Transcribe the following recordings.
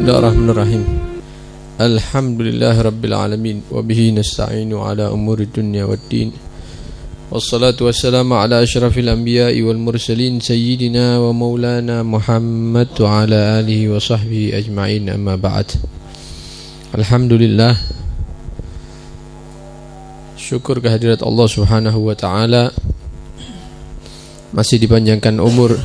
Bismillahirrahmanirrahim. Alhamdulillahirabbil alamin wa bihi nasta'inu ala umuri dunya waddin. Wassalatu wassalamu ala asyrafil anbiya'i wal mursalin sayyidina wa maulana Muhammad wa ala alihi wa sahbihi ajma'in, amma ba'd. Alhamdulillah, syukur kehadirat Allah Subhanahu wa ta'ala, masih dipanjangkan umur,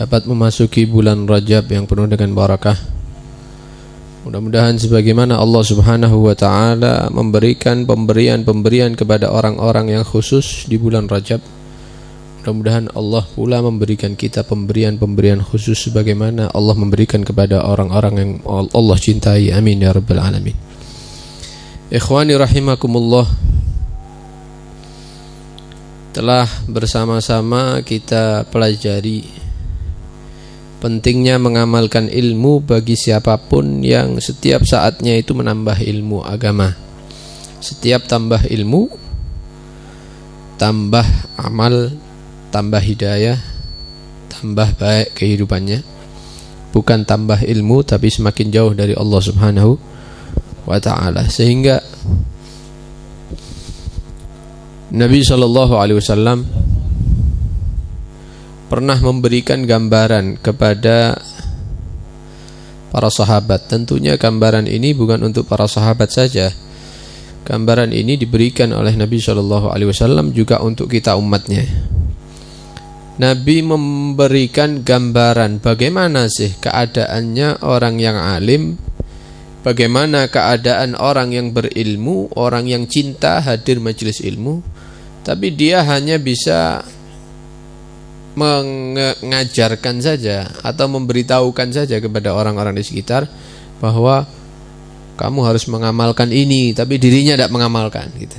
dapat memasuki bulan Rajab yang penuh dengan barakah. Mudah-mudahan sebagaimana Allah Subhanahu wa ta'ala memberikan pemberian kepada orang-orang yang khusus di bulan Rajab, mudah-mudahan Allah pula memberikan kita pemberian khusus sebagaimana Allah memberikan kepada orang-orang yang Allah cintai. Amin ya rabbal alamin. Ikhwani rahimakumullah, telah bersama-sama kita pelajari pentingnya mengamalkan ilmu bagi siapapun yang setiap saatnya itu menambah ilmu agama. Setiap tambah ilmu, tambah amal, tambah hidayah, tambah baik kehidupannya. Bukan tambah ilmu tapi semakin jauh dari Allah Subhanahu wa ta'ala. Sehingga Nabi SAW pernah memberikan gambaran kepada para sahabat. Tentunya gambaran ini bukan untuk para sahabat saja. Gambaran ini diberikan oleh Nabi SAW juga untuk kita umatnya. Nabi memberikan gambaran bagaimana sih keadaannya orang yang alim, bagaimana keadaan orang yang berilmu, orang yang cinta hadir majelis ilmu, tapi dia hanya bisa mengajarkan saja atau memberitahukan saja kepada orang-orang di sekitar bahwa kamu harus mengamalkan ini, tapi dirinya tidak mengamalkan gitu.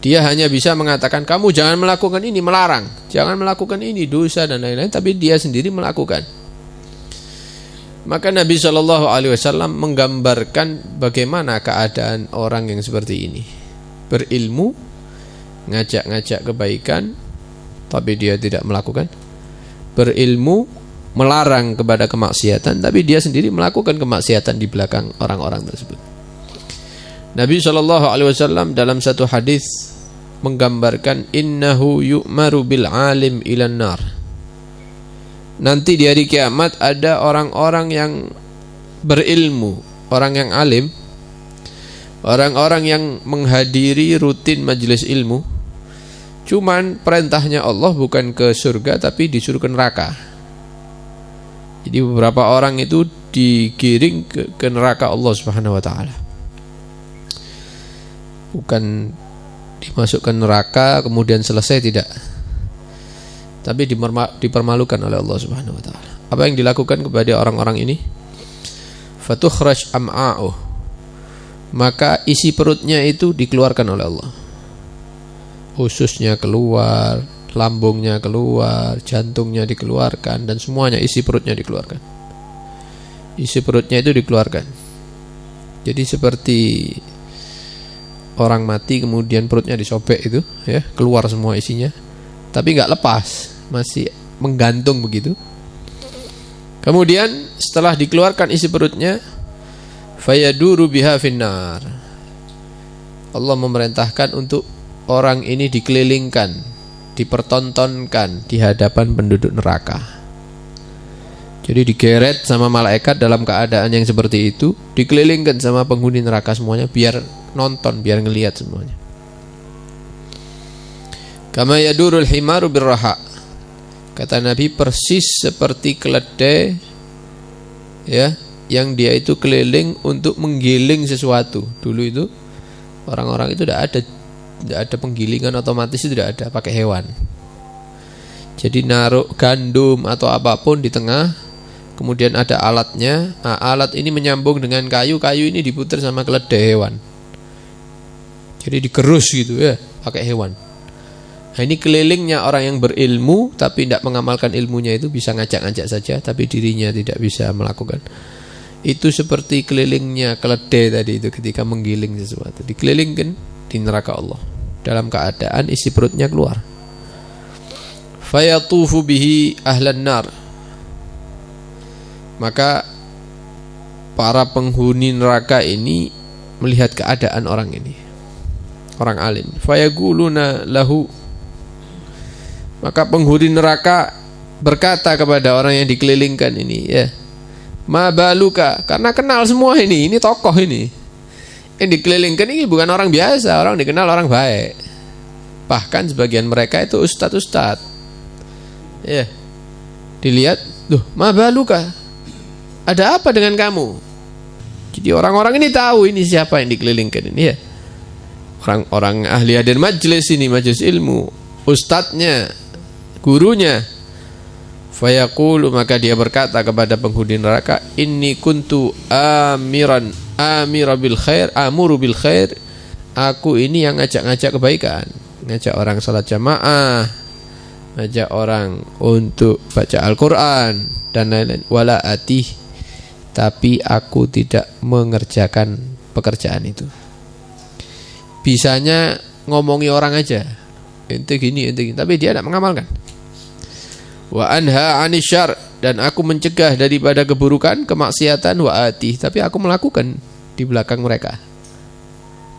Dia hanya bisa mengatakan kamu jangan melakukan ini, melarang, jangan melakukan ini, dosa dan lain-lain, tapi dia sendiri melakukan. Maka Nabi SAW menggambarkan bagaimana keadaan orang yang seperti ini. Berilmu, ngajak-ngajak kebaikan, tapi dia tidak melakukan. Berilmu, melarang kepada kemaksiatan, tapi dia sendiri melakukan kemaksiatan di belakang orang-orang tersebut. Nabi SAW dalam satu hadis menggambarkan innahu yu'maru bil alim ilan nar. Nanti di hari kiamat ada orang-orang yang berilmu, orang yang alim, orang-orang yang menghadiri rutin majelis ilmu. Cuman perintahnya Allah bukan ke surga tapi disuruh ke neraka. Jadi beberapa orang itu digiring ke neraka Allah Subhanahu wa ta'ala. Bukan dimasukkan neraka kemudian selesai, tidak. Tapi dipermalukan oleh Allah Subhanahu wa ta'ala. Apa yang dilakukan kepada orang-orang ini? Fatukhraj am'a'uh, maka isi perutnya itu dikeluarkan oleh Allah. Ususnya keluar, lambungnya keluar, jantungnya dikeluarkan, dan semuanya isi perutnya dikeluarkan. Isi perutnya itu dikeluarkan. Jadi seperti orang mati kemudian perutnya disobek itu, ya, keluar semua isinya, tapi enggak lepas, masih menggantung begitu. Kemudian setelah dikeluarkan isi perutnya, fayaduru biha finnar. Allah memerintahkan untuk orang ini dikelilingkan, dipertontonkan di hadapan penduduk neraka. Jadi digeret sama malaikat dalam keadaan yang seperti itu, dikelilingkan sama penghuni neraka semuanya, biar nonton, biar ngelihat semuanya. Kama yadurul himaru birraha. Kata Nabi, persis seperti keledai, ya, yang dia itu keliling untuk menggiling sesuatu. Dulu itu orang-orang itu tidak ada penggilingan otomatis, itu tidak ada, pakai hewan. Jadi naruh gandum atau apapun di tengah, kemudian ada alatnya. Nah, alat ini menyambung dengan kayu ini diputar sama keledai hewan. Jadi digerus gitu, ya, pakai hewan. Nah, ini kelilingnya orang yang berilmu tapi tidak mengamalkan ilmunya, itu bisa ngajak-ngajak saja tapi dirinya tidak bisa melakukan. Itu seperti kelilingnya keledai tadi itu ketika menggiling sesuatu, dikelilingkan di neraka Allah dalam keadaan isi perutnya keluar. Fayatufu bihi ahlan nar. Maka para penghuni neraka ini melihat keadaan orang ini, orang alim. Fayaquluna lahu, maka penghuni neraka berkata kepada orang yang dikelilingkan ini, ya, ma baluka, karena kenal semua ini tokoh ini. Yang dikelilingkan ini bukan orang biasa, orang dikenal orang baik. Bahkan sebagian mereka itu ustad-ustad. Ya. Dilihat, loh, ma baluka, ada apa dengan kamu? Jadi orang-orang ini tahu ini siapa yang dikelilingkan ini, ya. Orang-orang ahli hadir majlis ini, majlis ilmu, ustadznya, gurunya. Fayaqulu, maka dia berkata kepada penghuni neraka, inni kuntu amira bil khair, amuru bil khair, aku ini yang ngajak-ngajak kebaikan, ngajak orang salat jamaah, ngajak orang untuk baca Al-Quran dan lain-lain. Wala atih, tapi aku tidak mengerjakan pekerjaan itu. Bisanya ngomongi orang aja, ente gini, tapi dia tidak mengamalkan. Wa anha anisyar, dan aku mencegah daripada keburukan, kemaksiatan. Wa atih, tapi aku melakukan di belakang mereka.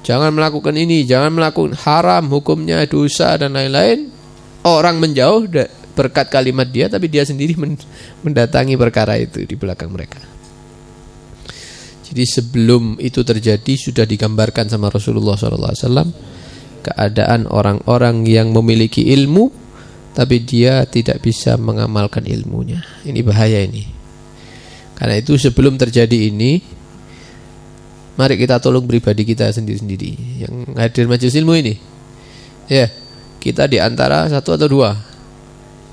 Jangan melakukan ini, jangan melakukan, haram hukumnya, dosa dan lain-lain. Orang menjauh berkat kalimat dia, tapi dia sendiri mendatangi perkara itu di belakang mereka. Jadi sebelum itu terjadi sudah digambarkan sama Rasulullah SAW keadaan orang-orang yang memiliki ilmu tapi dia tidak bisa mengamalkan ilmunya. Ini bahaya ini. Karena itu sebelum terjadi ini, mari kita tolong pribadi kita sendiri-sendiri yang hadir majelis ilmu ini. Ya, kita di antara satu atau dua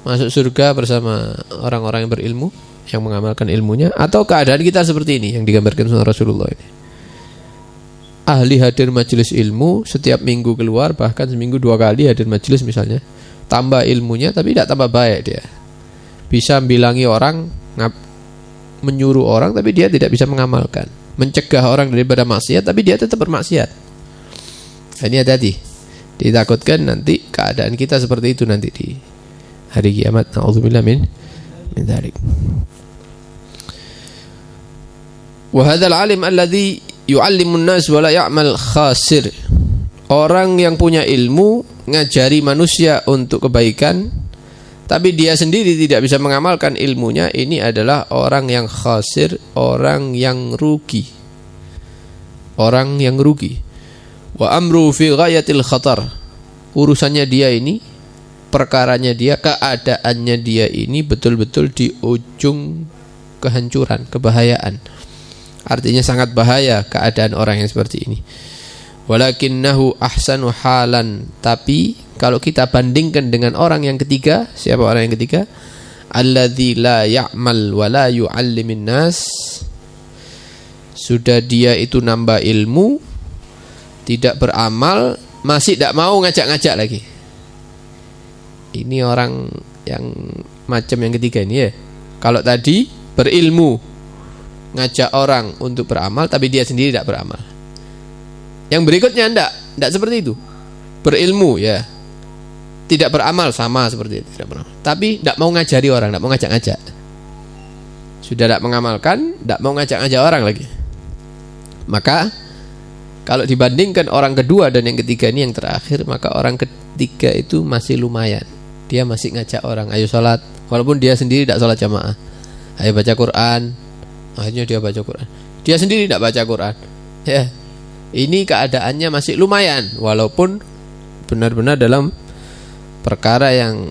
masuk surga bersama orang-orang yang berilmu, yang mengamalkan ilmunya, atau keadaan kita seperti ini yang digambarkan oleh Rasulullah ini. Ahli hadir majelis ilmu, setiap minggu keluar, bahkan seminggu 2 kali hadir majelis misalnya, tambah ilmunya tapi tidak tambah baik dia. Bisa bilangi orang, menyuruh orang tapi dia tidak bisa mengamalkan, mencegah orang daripada maksiat tapi dia tetap bermaksiat. Ini hati-hati, ditakutkan nanti keadaan kita seperti itu nanti di hari kiamat. Na'udzubillah min dzalik. Wa hadzal alim alladhi yu'allimun nas wa la ya'mal khasir. Orang yang punya ilmu ngajari manusia untuk kebaikan tapi dia sendiri tidak bisa mengamalkan ilmunya, ini adalah orang yang khasir, orang yang rugi. Orang yang rugi. Wa amru fi ghayatil khatar. Urusannya dia ini, perkaranya dia, keadaannya dia ini betul-betul di ujung kehancuran, kebahayaan. Artinya sangat bahaya keadaan orang yang seperti ini. Walakinnahu ahsanu halan, tapi kalau kita bandingkan dengan orang yang ketiga, siapa orang yang ketiga? Alladzi la ya'mal wa la yu'allimin nas. Sudah dia itu nambah ilmu, tidak beramal, masih tidak mau ngajak-ngajak lagi. Ini orang yang macam yang ketiga ini, ya. Kalau tadi berilmu, ngajak orang untuk beramal tapi dia sendiri tidak beramal. Yang berikutnya tidak seperti itu. Berilmu, ya, tidak beramal, sama seperti itu, tidak beramal. Tapi tidak mau ngajari orang, tidak mau ngajak-ngajak. Sudah tidak mengamalkan, tidak mau ngajak-ngajak orang lagi. Maka kalau dibandingkan orang kedua dan yang ketiga ini yang terakhir, maka orang ketiga itu masih lumayan. Dia masih ngajak orang, ayo sholat, walaupun dia sendiri tidak sholat jamaah. Ayo baca Quran, akhirnya dia baca Quran. Dia sendiri tidak baca Quran. Ya, ini keadaannya masih lumayan, walaupun benar-benar dalam perkara yang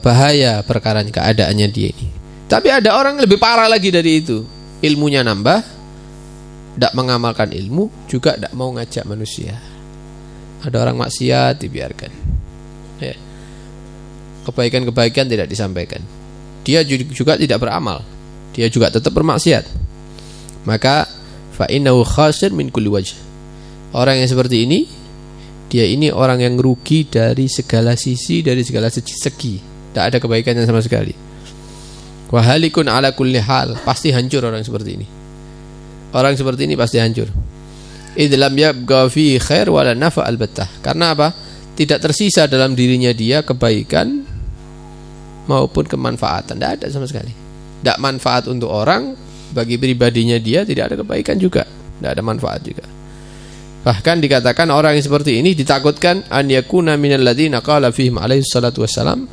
bahaya, perkara keadaannya dia ini. Tapi ada orang lebih parah lagi dari itu. Ilmunya nambah, tidak mengamalkan ilmu, juga tidak mau ngajak manusia. Ada orang maksiat dibiarkan, ya. Kebaikan-kebaikan tidak disampaikan. Dia juga tidak beramal, dia juga tetap bermaksiat. Maka fa innahu khasir min kulli wajh. Orang yang seperti ini, dia ini orang yang rugi dari segala sisi, dari segala segi. Tidak ada kebaikannya sama sekali. Wa halikun ala kulli hal, pasti hancur orang seperti ini. Orang seperti ini pasti hancur. Idlam yabqa fi khair wala nafa albattah. Karena apa? Tidak tersisa dalam dirinya dia kebaikan maupun kemanfaatan, tidak ada sama sekali. tidak manfaat untuk orang, bagi pribadinya dia tidak ada kebaikan juga, tidak ada manfaat juga. Bahkan dikatakan orang yang seperti ini ditakutkan an yakuna minal ladzina qala fihim alaihi salatu wassalam,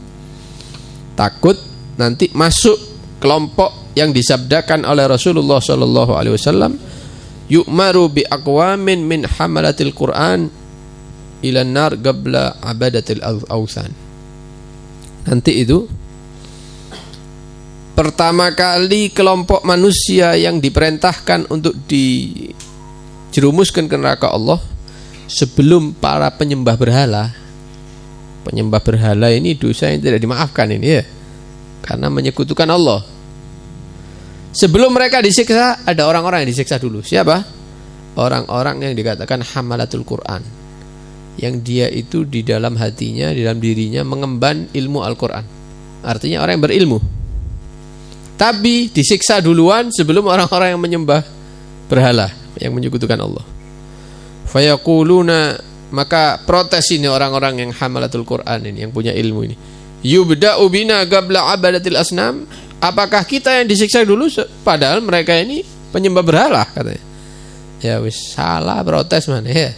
takut nanti masuk kelompok yang disabdakan oleh Rasulullah sallallahu alaihi wasallam, yu'maru bi aqwamin min hamalatil Qur'an ila nar qabla abadatil awthan. Nanti itu pertama kali kelompok manusia yang diperintahkan untuk dijerumuskan ke neraka Allah sebelum para penyembah berhala. Penyembah berhala ini dosa yang tidak dimaafkan ini ya, karena menyekutukan Allah. Sebelum mereka disiksa, ada orang-orang yang disiksa dulu. Siapa? Orang-orang yang dikatakan hamalatul Quran, yang dia itu di dalam hatinya, di dalam dirinya mengemban ilmu Al-Quran. Artinya orang yang berilmu, tapi disiksa duluan sebelum orang-orang yang menyembah berhala, yang menyekutukan Allah. Fayaquluna, maka protes ini orang-orang yang hamalatul Quran ini, yang punya ilmu ini. Yubda'u bina qabla abadatil asnam. Apakah kita yang disiksa dulu padahal mereka ini penyembah berhala, katanya. Ya wis, salah protes mana ya.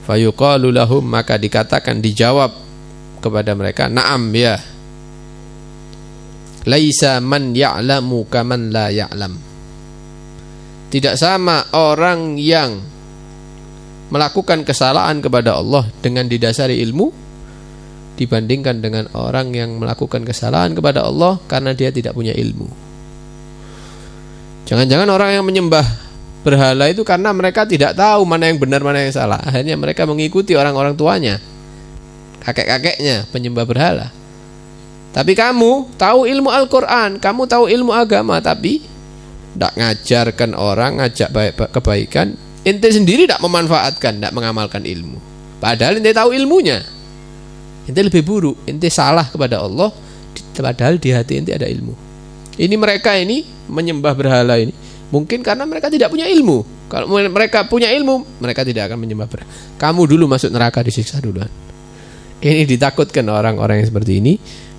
Fayuqalu lahum, maka dikatakan, dijawab kepada mereka, na'am ya. Laisa man ya'lamu kaman la ya'lam. Tidak sama orang yang melakukan kesalahan kepada Allah dengan didasari ilmu dibandingkan dengan orang yang melakukan kesalahan kepada Allah karena dia tidak punya ilmu. Jangan-jangan orang yang menyembah berhala itu karena mereka tidak tahu mana yang benar, mana yang salah. Akhirnya mereka mengikuti orang-orang tuanya, kakek-kakeknya penyembah berhala. Tapi kamu tahu ilmu Al-Quran, kamu tahu ilmu agama, tapi tidak ngajarkan orang, ngajak kebaikan. Ente sendiri tidak memanfaatkan, tidak mengamalkan ilmu. Padahal ente tahu ilmunya. Ente lebih buruk, ente salah kepada Allah, padahal di hati ente ada ilmu. Ini mereka ini menyembah berhala ini mungkin karena mereka tidak punya ilmu. Kalau mereka punya ilmu, mereka tidak akan menyembah berhala. Kamu dulu masuk neraka, disiksa duluan. Ini ditakutkan orang-orang yang seperti ini.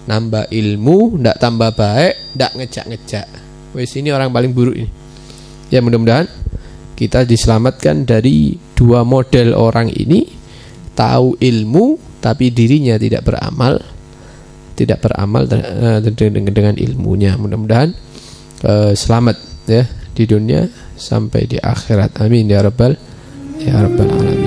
Nambah ilmu, ndak tambah baik, ndak ngejak-ngejak. Wes, ini orang paling buruk ini. Ya, mudah-mudahan kita diselamatkan dari dua model orang ini. Tahu ilmu tapi dirinya tidak beramal, dengan ilmunya. Mudah-mudahan selamat ya di dunia sampai di akhirat. Amin ya rabbal alamin.